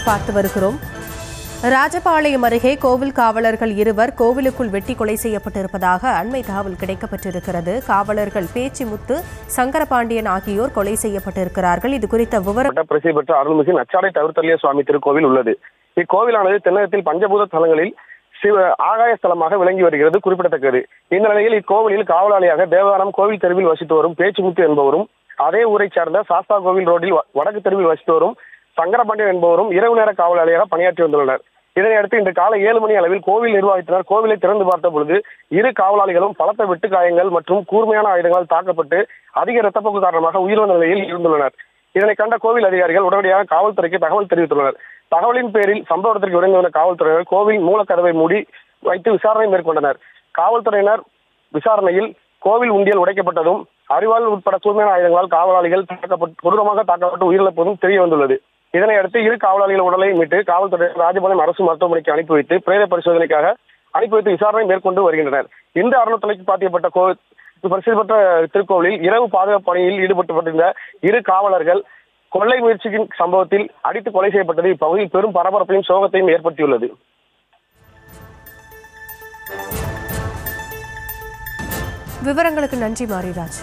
பார்த்து வருகிறோம். ராஜபாளையம் அருகே கோவில் காவலர்கள் இருவர் கோவிலுக்குள் வெட்டி கொலை செய்யப்பட்டிருப்பதாக அண்மை தகவல் கிடைக்கப்பட்டிருக்கிறது. காவலர்கள் பேச்சிமுத்து, சங்கரபாண்டியன் ஆகியோர் கொலை செய்யப்பட்டிருக்கிறார்கள். இது குறித்த விவரம். பிரசித்தி பெற்ற அருள்மிகு நச்சாடை தவிர்த்தலிய சுவாமி திருக்கோவில் உள்ளது. இக்கோவிலானது தென்னகத்தில் பஞ்சபூத தலங்களில் ஆகாய ஸ்தலமாக விளங்கி வருகிறது குறிப்பிடத்தக்கது. இந்த நிலையில் இக்கோவிலில் காவலாளியாக தேவதானம் கோவில் தெருவில் வசித்து வரும் பேச்சிமுத்து என்பவரும், அதே ஊரை சேர்ந்த சாஸ்தா கோவில் ரோட்டில் வடக்கு தெருவில் வசித்து வரும் சங்கரபாண்டியன் என்பவரும் இரவு நேர காவலாளியாக பணியாற்றி வந்துள்ளனர். இதனையடுத்து இன்று காலை 7 மணி அளவில் கோவில் நிர்வாகத்தினர் கோவிலை திறந்து பார்த்த பொழுது இரு காவலாளிகளும் பலத்த வெட்டு காயங்கள் மற்றும் கூர்மையான ஆயுதங்களால் தாக்கப்பட்டு அதிக இரத்தப்போக்கு காரணமாக உயிரிழந்த நிலையில் இருந்துள்ளனர். இதனை கண்ட கோவில் அதிகாரிகள் உடனடியாக காவல்துறைக்கு தகவல் தெரிவித்துள்ளனர். தகவலின் பேரில் சம்பவ இடத்திற்கு விரைந்து வந்த காவல்துறையினர் கோவில் மூலக்கதவை மூடி வைத்து விசாரணை மேற்கொண்டனர். காவல்துறையினர் விசாரணையில் கோவில் உண்டியல் உடைக்கப்பட்டதும் அறிவாள் உட்பட கூர்மையான ஆயுதங்களால் காவலாளிகள் கொடூரமாக தாக்கப்பட்டு உயிரிழப்பதும் தெரிய வந்துள்ளது. இதனையடுத்து இரு காவலாளிகள் உடலை மீட்டு காவல்துறையினர் ராஜபாளையம் அரசு மருத்துவமனைக்கு அனுப்பி வைத்து பிரேத பரிசோதனைக்காக அனுப்பி வைத்து விசாரணை மேற்கொண்டு வருகின்றனர். இந்த அறநிலையத்துறைக்கு பாத்தியப்பட்ட பிரசித்தி பெற்ற திருக்கோவிலில் இரவு பாதுகாப்பு பணியில் ஈடுபட்டுள்ள இரு காவலர்கள் கொள்ளை முயற்சியின் சம்பவத்தில் அடித்து கொலை செய்யப்பட்டது இப்பகுதியில் பெரும் பரபரப்பையும் சோகத்தையும் ஏற்படுத்தியுள்ளது. விவரங்களுக்கு நன்றி மாரிராஜ்.